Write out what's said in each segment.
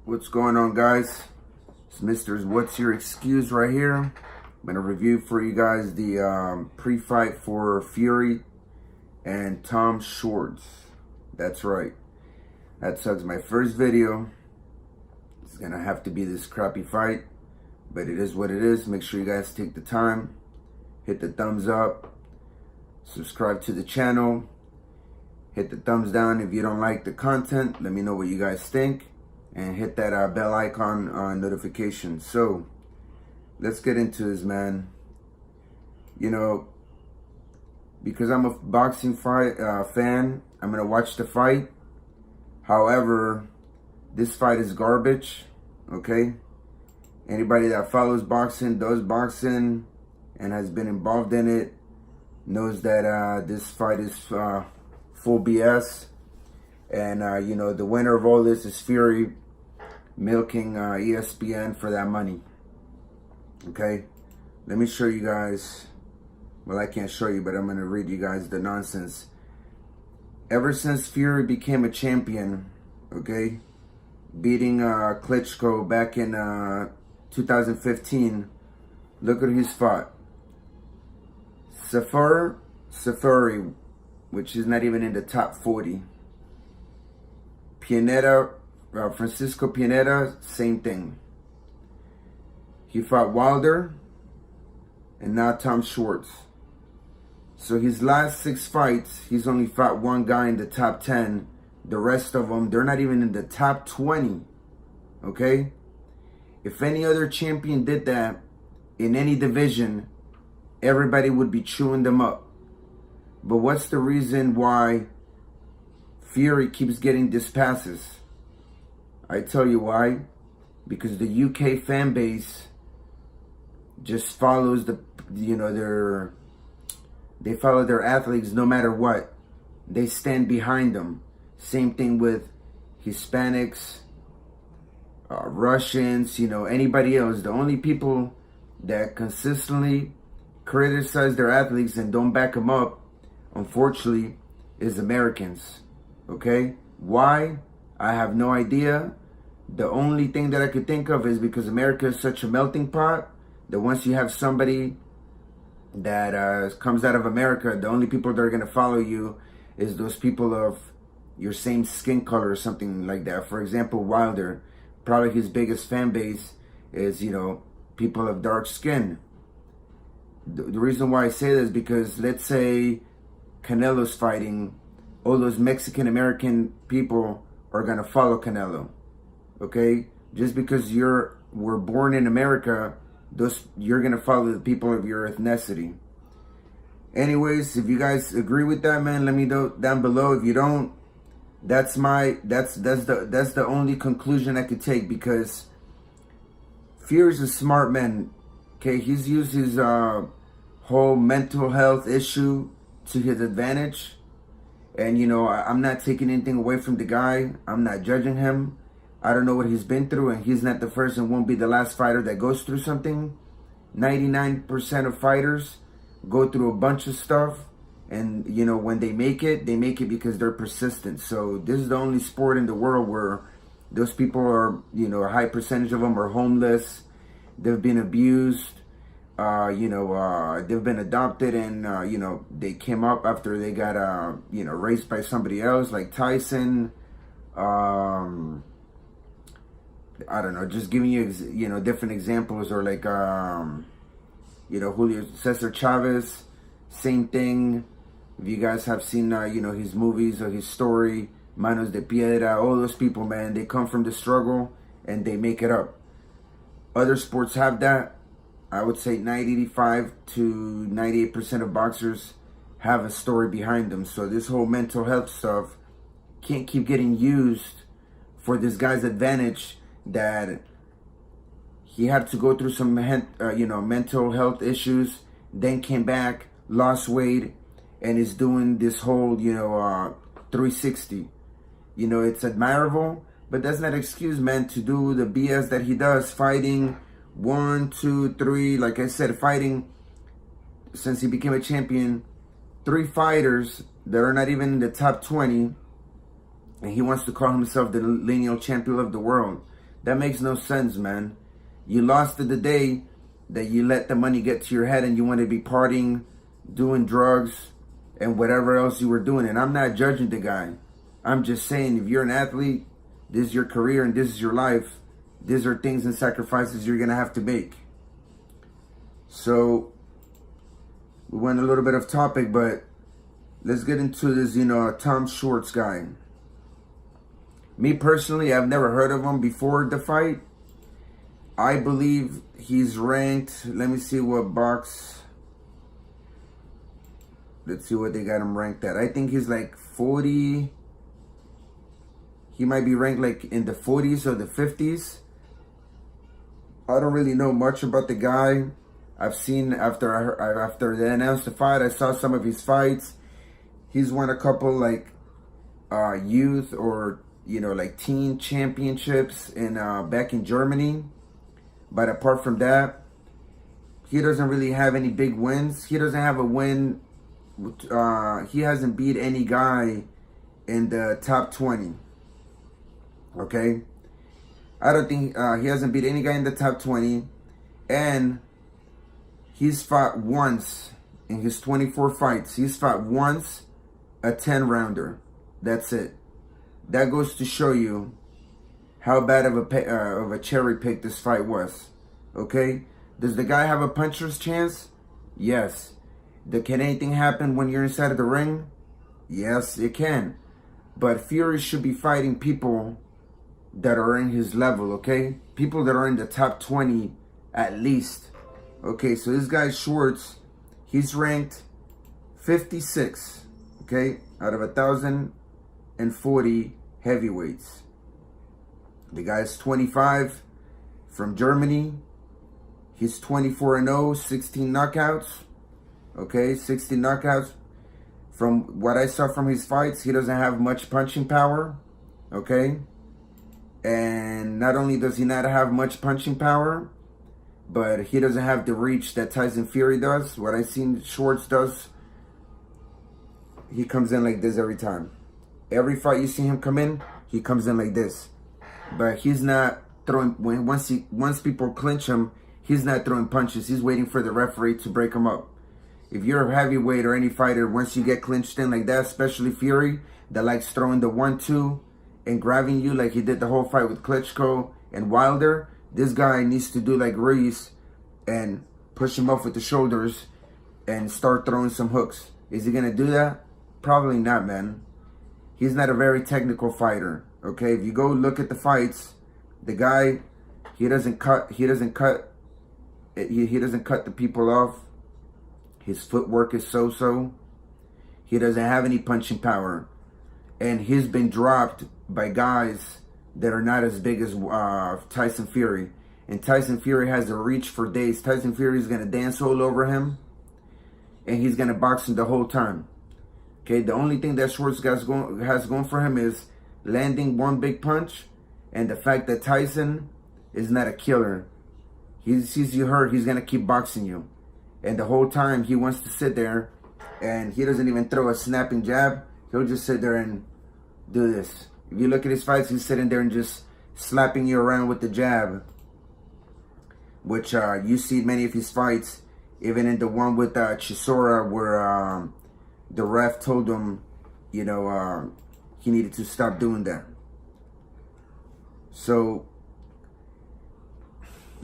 What's going on, guys? It's Mr. What's Your Excuse right here. I'm gonna review for you guys the pre-fight for Fury and Tom Schwartz. That's right. That sucks. My first video. It's gonna have to be this crappy fight, but it is what it is. Make sure you guys take the time, hit the thumbs up, subscribe to the channel, hit the thumbs down if you don't like the content. Let me know what you guys think. And hit that bell icon notification. So let's get into this, man. You know, because I'm a boxing fan, I'm gonna watch the fight. However, this fight is garbage. Okay, anybody that follows boxing, does boxing, and has been involved in it knows that this fight is full BS. And you know, the winner of all this is Fury, milking ESPN for that money. Okay, let me show you guys. Well, I can't show you, but I'm gonna read you guys the nonsense. Ever since Fury became a champion, okay, beating Klitschko back in 2015, look at who's fought. Safari, which is not even in the top 40. Pianeta, Francisco Pianeta, same thing. He fought Wilder, and now Tom Schwartz. So his last 6 fights, he's only fought one guy in the top 10. The rest of them, they're not even in the top 20. Okay? If any other champion did that in any division, everybody would be chewing them up. But what's the reason why Fury keeps getting these passes? I tell you why. Because the UK fan base just follows they follow their athletes no matter what. They stand behind them. Same thing with Hispanics, Russians, anybody else. The only people that consistently criticize their athletes and don't back them up, unfortunately, is Americans. Okay? Why? I have no idea. The only thing that I could think of is because America is such a melting pot that once you have somebody that comes out of America, the only people that are going to follow you is those people of your same skin color or something like that. For example, Wilder, probably his biggest fan base is, people of dark skin. The reason why I say this is because let's say Canelo's fighting, all those Mexican-American people are going to follow Canelo. Okay? Just because we're born in America, you're going to follow the people of your ethnicity. Anyways, if you guys agree with that, man, let me know down below. If you don't, that's the only conclusion I could take, because Fury's a smart man. Okay? He's used his whole mental health issue to his advantage. And, I'm not taking anything away from the guy. I'm not judging him. I don't know what he's been through, and he's not the first and won't be the last fighter that goes through something. 99% of fighters go through a bunch of stuff. And, when they make it because they're persistent. So this is the only sport in the world where those people are, a high percentage of them are homeless. They've been abused. They've been adopted, and they came up after they got raised by somebody else, like Tyson. I don't know, just giving you different examples, or like Julio Cesar Chavez, same thing. If you guys have seen his movies or his story, Manos de Piedra, all those people, man, they come from the struggle and they make it up. Other sports have that. I would say 95 to 98% of boxers have a story behind them. So this whole mental health stuff can't keep getting used for this guy's advantage, that he had to go through some mental health issues, then came back, lost weight, and is doing this whole 360. It's admirable, but that's not an excuse, man, to do the BS that he does, fighting 1, 2, 3, like I said, fighting since he became a champion, 3 fighters that are not even in the top 20, and he wants to call himself the lineal champion of the world. That makes no sense, man. You lost it the day that you let the money get to your head and you want to be partying, doing drugs, and whatever else you were doing. And I'm not judging the guy. I'm just saying, if you're an athlete, this is your career and this is your life. These are things and sacrifices you're going to have to make. So, we went a little bit off topic, but let's get into this, Tom Schwartz guy. Me personally, I've never heard of him before the fight. I believe he's ranked, let me see what box. Let's see what they got him ranked at. I think he's like 40. He might be ranked like in the 40s or the 50s. I don't really know much about the guy. I've seen after they announced the fight, I saw some of his fights. He's won a couple like youth or like teen championships in back in Germany. But apart from that, he doesn't really have any big wins. He doesn't have a win. He hasn't beat any guy in the top 20. Okay? I don't think he hasn't beat any guy in the top 20. And he's fought once in his 24 fights. He's fought once a 10-rounder. That's it. That goes to show you how bad of a cherry pick this fight was. Okay? Does the guy have a puncher's chance? Yes. Can anything happen when you're inside of the ring? Yes, it can. But Fury should be fighting people that are in his level, okay? People that are in the top 20 at least. Okay, so this guy Schwartz, he's ranked 56, okay, out of 1,040 heavyweights. The guy's 25, from Germany. He's 24-0, 16 knockouts. Okay, 16 knockouts. From what I saw from his fights, he doesn't have much punching power. Okay? And not only does he not have much punching power, but he doesn't have the reach that Tyson Fury does. What I've seen Schwartz does, he comes in like this every time. Every fight you see him come in, he comes in like this. But he's not throwing, once people clinch him, he's not throwing punches. He's waiting for the referee to break him up. If you're a heavyweight or any fighter, once you get clinched in like that, especially Fury, that likes throwing the 1-2 and grabbing you like he did the whole fight with Klitschko and Wilder, this guy needs to do like RUIZ and push him up with the shoulders and start throwing some hooks. Is he going to do that? Probably not, man. He's not a very technical fighter. Okay, if you go look at the fights, the guy, he doesn't cut the people off. His footwork is so-so. He doesn't have any punching power. And he's been dropped by guys that are not as big as Tyson Fury. And Tyson Fury has a reach for days. Tyson Fury is going to dance all over him. And he's going to box him the whole time. Okay, the only thing that Schwartz has going for him is landing one big punch. And the fact that Tyson is not a killer. He sees you hurt, he's going to keep boxing you. And the whole time he wants to sit there and he doesn't even throw a snapping jab. He'll just sit there and do this. If you look at his fights, he's sitting there and just slapping you around with the jab. Which you see many of his fights, even in the one with Chisora where the ref told him, he needed to stop doing that. So,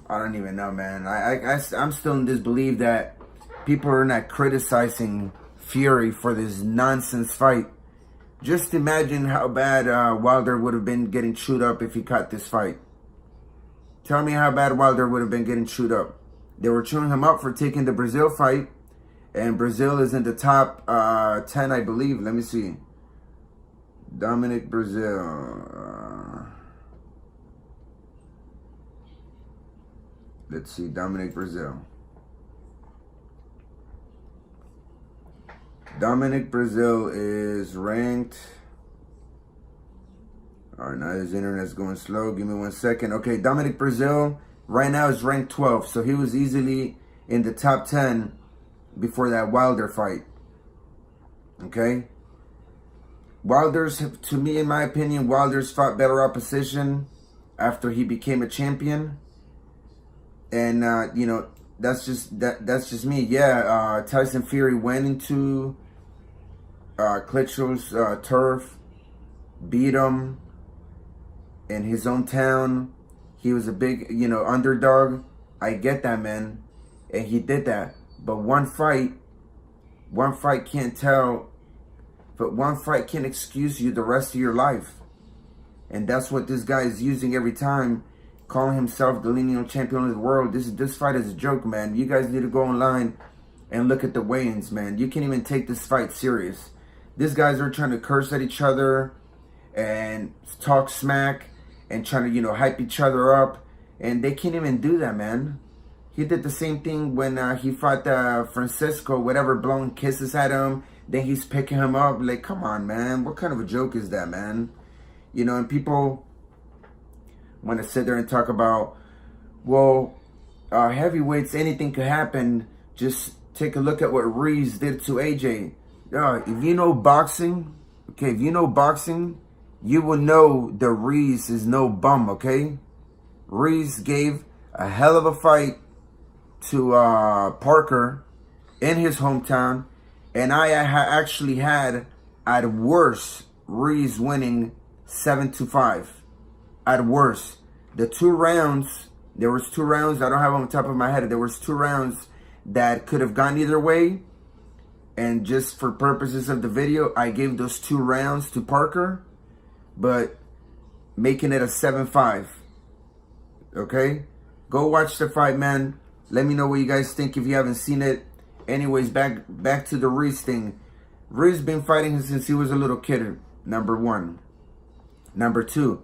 I don't even know, man. I'm still in disbelief that people are not criticizing Fury for this nonsense fight. Just imagine how bad Wilder would have been getting chewed up if he caught this fight. Tell me how bad Wilder would have been getting chewed up. They were chewing him up for taking the Brazil fight. And Brazil is in the top 10, I believe. Let me see. Dominic Brazil. Let's see, Dominic Brazil. Dominic Brazil is ranked. Alright, now his internet's going slow. Give me 1 second. Okay, Dominic Brazil right now is ranked 12. So he was easily in the top 10 before that Wilder fight. Okay? Wilder's, to me, in my opinion, Wilder's fought better opposition after he became a champion. And you know, that's just me. Yeah, Tyson Fury went into Klitschko's turf, beat him in his own town. He was a big, you know, underdog. I get that, man, and he did that. But one fight can't tell. But one fight can't excuse you the rest of your life. And that's what this guy is using every time, calling himself the lineal champion of the world. This fight is a joke, man. You guys need to go online and look at the weigh-ins, man. You can't even take this fight serious. These guys are trying to curse at each other and talk smack and trying to, you know, hype each other up. And they can't even do that, man. He did the same thing when he fought Francisco, whatever, blowing kisses at him. Then he's picking him up. Like, come on, man. What kind of a joke is that, man? You know, and people want to sit there and talk about, well, heavyweights, anything could happen. Just take a look at what RUIZ did to AJ. If you know boxing, okay, if you know boxing, you will know the RUIZ is no bum, okay? RUIZ gave a hell of a fight to Parker in his hometown. And I actually had, at worst, RUIZ winning 7-5. At worst. The 2 rounds, there was 2 rounds, I don't have on top of my head, there was 2 rounds that could have gone either way. And just for purposes of the video, I gave those 2 rounds to Parker, but making it a 7-5. Okay? Go watch the fight, man. Let me know what you guys think if you haven't seen it. Anyways, back to the RUIZ thing. RUIZ been fighting since he was a little kid, number 1. Number 2,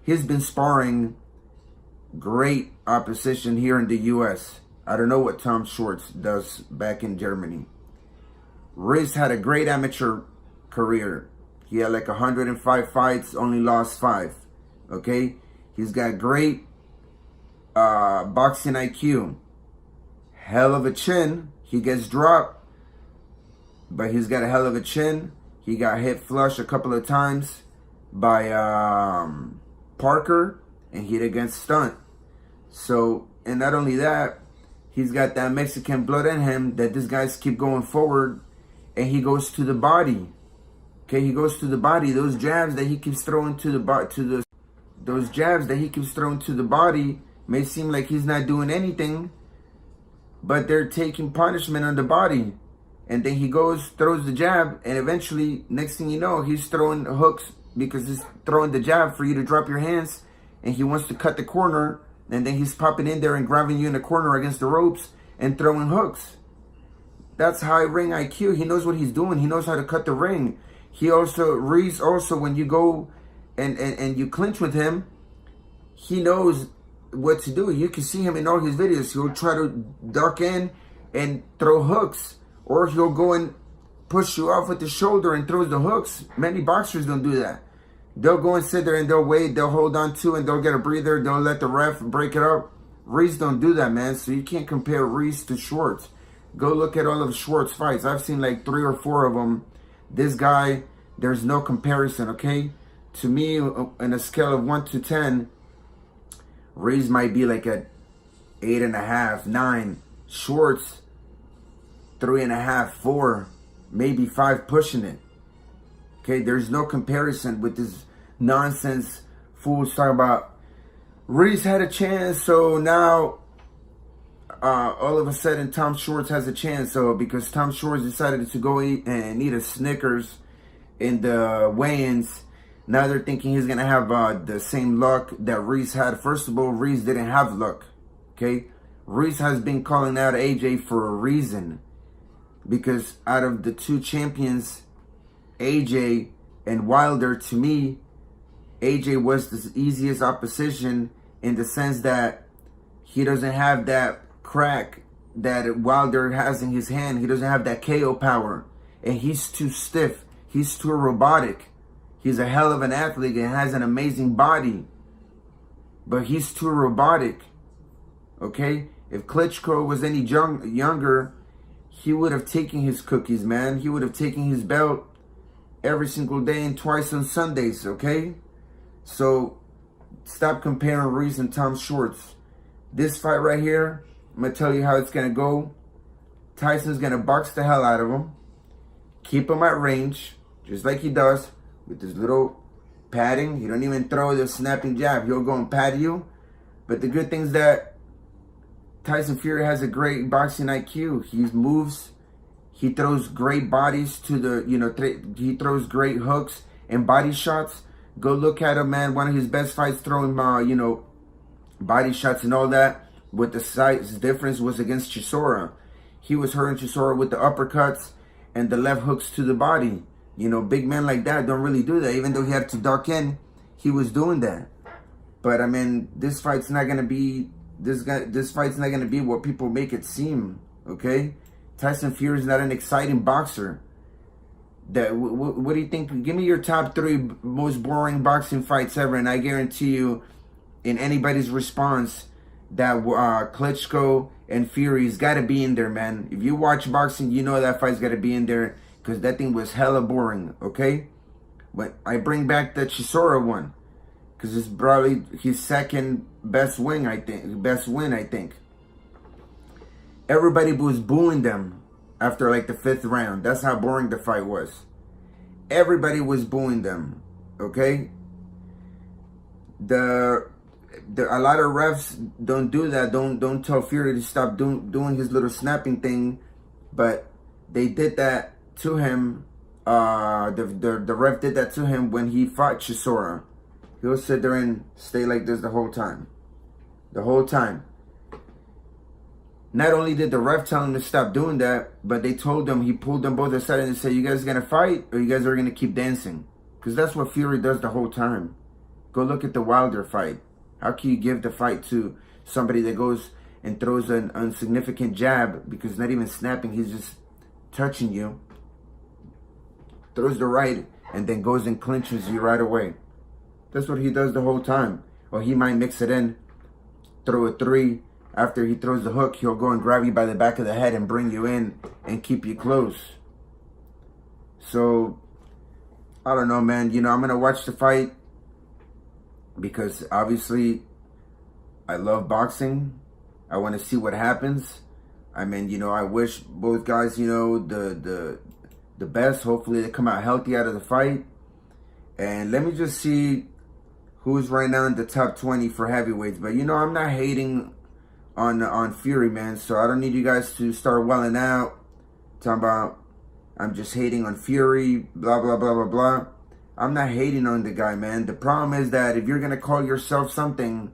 he's been sparring great opposition here in the U.S. I don't know what Tom Schwartz does back in Germany. RUIZ had a great amateur career. He had like 105 fights, only lost 5. Okay? He's got great boxing IQ. Hell of a chin. He gets dropped, but he's got a hell of a chin. He got hit flush a couple of times by Parker, and he hit against Stunt. So, and not only that, he's got that Mexican blood in him that these guys keep going forward, and he goes to the body. Okay, he goes to the body. Those jabs that he keeps throwing to the those jabs that he keeps throwing to the body may seem like he's not doing anything, but they're taking punishment on the body. And then he goes, throws the jab, and eventually, next thing you know, he's throwing hooks because he's throwing the jab for you to drop your hands, and he wants to cut the corner, and then he's popping in there and grabbing you in the corner against the ropes and throwing hooks. That's high ring IQ. He knows what he's doing. He knows how to cut the ring. He also, RUIZ also, when you go and you clinch with him, he knows what to do. You can see him in all his videos. He'll try to duck in and throw hooks, or he'll go and push you off with the shoulder and throws the hooks. Many boxers don't do that. They'll go and sit there and they'll wait, they'll hold on to, and they'll get a breather, they'll let the ref break it up. RUIZ don't do that, man. So you can't compare RUIZ to Schwartz. Go look at all of Schwartz's fights. I've seen like 3 or 4 of them. This guy, there's no comparison, okay? To me, on a scale of 1 to 10, RUIZ might be like a 8.5, 9. Schwartz, 3.5, 4, maybe 5, pushing it. Okay, there's no comparison with this nonsense fools talking about RUIZ had a chance, so now all of a sudden Tom Schwartz has a chance. So because Tom Schwartz decided to go eat a Snickers in the weigh-ins, now they're thinking he's gonna have the same luck that RUIZ had. First of all, RUIZ didn't have luck. Okay, RUIZ has been calling out AJ for a reason, because out of the 2 champions, AJ and Wilder, to me, AJ was the easiest opposition in the sense that he doesn't have that crack that Wilder has in his hand. He doesn't have that KO power, and he's too stiff. He's too robotic. He's a hell of an athlete and has an amazing body, but he's too robotic. Okay, if Klitschko was any younger, he would have taken his cookies, man. He would have taken his belt every single day and twice on Sundays, okay? So stop comparing RUIZ and Tom Schwartz. This fight right here, I'm going to tell you how it's going to go. Tyson's going to box the hell out of him. Keep him at range, just like he does, with his little padding. He don't even throw the snapping jab. He'll go and pad you. But the good thing is that Tyson Fury has a great boxing IQ. He moves. He throws great bodies to the, he throws great hooks and body shots. Go look at him, man. One of his best fights throwing, body shots and all that. With the size difference was against Chisora. He was hurting Chisora with the uppercuts and the left hooks to the body. Big men like that don't really do that. Even though he had to duck in, he was doing that. But I mean, this fight's not gonna be this fight's not gonna be what people make it seem. Okay, Tyson Fury is not an exciting boxer. What do you think? Give me your top 3 most boring boxing fights ever, and I guarantee you, in anybody's response, that Klitschko and Fury's got to be in there, man. If you watch boxing, you know that fight's got to be in there, because that thing was hella boring, okay? But I bring back the Chisora one, because it's probably his second best win, I think. Everybody was booing them after like the 5th round. That's how boring the fight was. Everybody was booing them, okay? A lot of refs don't do that. Don't tell Fury to stop doing his little snapping thing, but they did that to him. The ref did that to him when he fought Chisora. He'll sit there and stay like this the whole time. The whole time. Not only did the ref tell him to stop doing that, but they told him, he pulled them both aside and said, you guys gonna fight or you guys are gonna keep dancing? Because that's what Fury does the whole time. Go look at the Wilder fight. How can you give the fight to somebody that goes and throws an insignificant jab, because not even snapping, he's just touching you, throws the right, and then goes and clinches you right away? That's what he does the whole time. Or he might mix it in, throw a 3. After he throws the hook, he'll go and grab you by the back of the head and bring you in and keep you close. So, I don't know, man. I'm going to watch the fight because obviously I love boxing. I want to see what happens. I mean, I wish both guys, the best. Hopefully they come out healthy out of the fight. And let me just see who's right now in the top 20 for heavyweights. But, I'm not hating on Fury, man. So I don't need you guys to start welling out, talking about I'm just hating on Fury, blah, blah, blah, blah, blah. I'm not hating on the guy, man. The problem is that if you're going to call yourself something,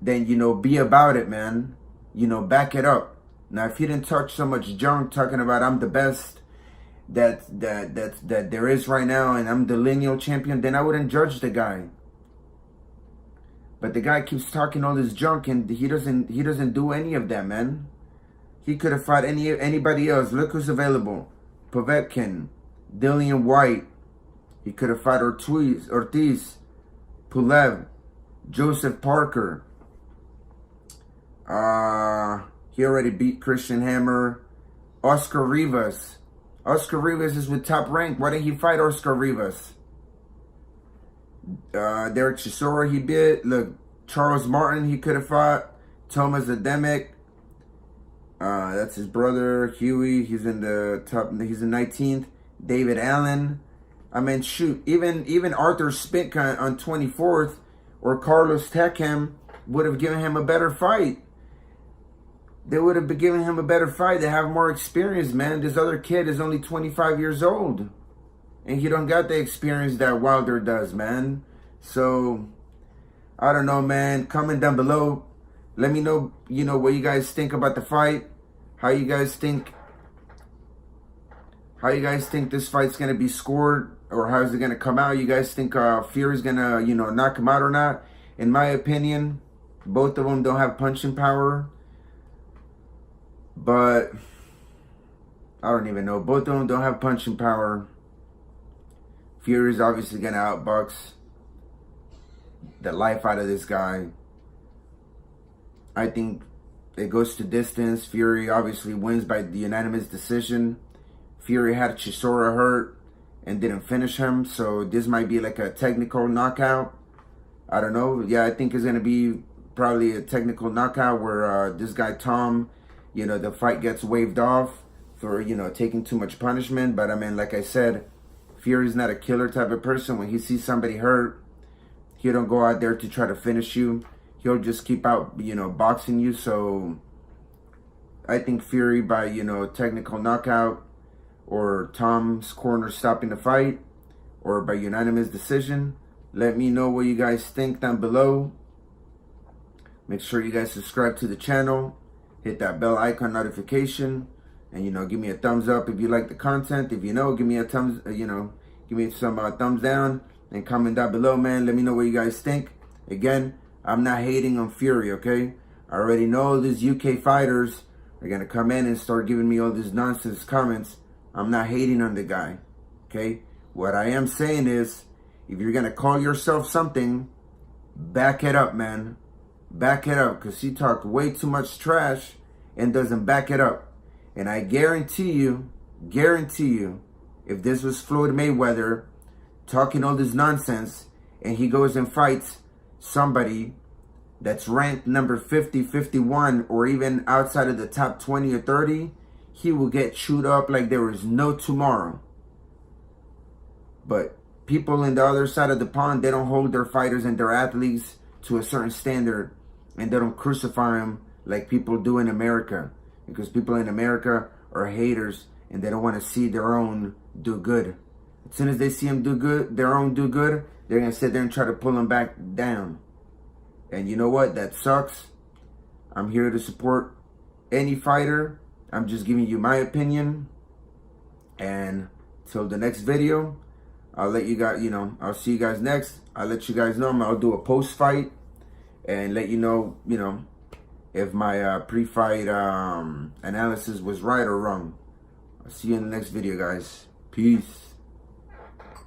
then, be about it, man. Back it up. Now, if he didn't touch so much junk talking about I'm the best that there is right now and I'm the lineal champion, then I wouldn't judge the guy. But the guy keeps talking all this junk and he doesn't do any of that, man. He could have fought anybody else. Look who's available. Povetkin, Dillian White. He could have fought Ortiz, Pulev, Joseph Parker. He already beat Christian Hammer. Oscar Rivas. Oscar Rivas is with Top Rank. Why didn't he fight Oscar Rivas? Derek Chisora he beat. Look, Charles Martin he could have fought. Thomas Ademic. That's his brother. Huey, he's in the top. He's in 19th. David Allen. I mean, shoot. Even Arthur Spinka on 24th or Carlos Takam would have given him a better fight. They would have been giving him a better fight. They have more experience, man. This other kid is only 25 years old. And he don't got the experience that Wilder does, man. So, I don't know, man. Comment down below. Let me know, what you guys think about the fight. How you guys think this fight's going to be scored? Or how is it going to come out? You guys think Fury's going to, knock him out or not? In my opinion, both of them don't have punching power. But, I don't even know. Both of them don't have punching power. Fury's obviously going to outbox the life out of this guy. I think it goes to distance. Fury obviously wins by the unanimous decision. Fury had Chisora hurt and didn't finish him. So this might be like a technical knockout. I don't know. Yeah, I think it's going to be probably a technical knockout where this guy Tom, you know, the fight gets waved off for, you know, taking too much punishment. But I mean, like I said, Fury's not a killer type of person. When he sees somebody hurt, he don't go out there to try to finish you. He'll just keep out, you know, boxing you. So I think Fury by, you know, technical knockout, or Tom's corner stopping the fight, or by unanimous decision. Let me know what you guys think down below. Make sure you guys subscribe to the channel. Hit that bell icon notification. And, you know, give me a thumbs up if you like the content. If you know, give me a thumbs, give me some thumbs down. And comment down below, man. Let me know what you guys think. Again, I'm not hating on Fury, okay? I already know these UK fighters are going to come in and start giving me all these nonsense comments. I'm not hating on the guy, okay? What I am saying is, if you're going to call yourself something, back it up, man. Back it up, because he talked way too much trash and doesn't back it up. And I guarantee you, if this was Floyd Mayweather talking all this nonsense and he goes and fights somebody that's ranked number 50, 51, or even outside of the top 20 or 30, he will get chewed up like there is no tomorrow. But people in the other side of the pond, they don't hold their fighters and their athletes to a certain standard, and they don't crucify them like people do in America. Because people in America are haters and they don't want to see their own do good. As soon as they see them do good, their own do good, they're going to sit there and try to pull them back down. And you know what? That sucks. I'm here to support any fighter. I'm just giving you my opinion. And till the next video, I'll let you guys, I'll see you guys next. I'll let you guys know. I'll do a post-fight and let you know, if my pre-fight analysis was right or wrong. I'll see you in the next video, guys. Peace.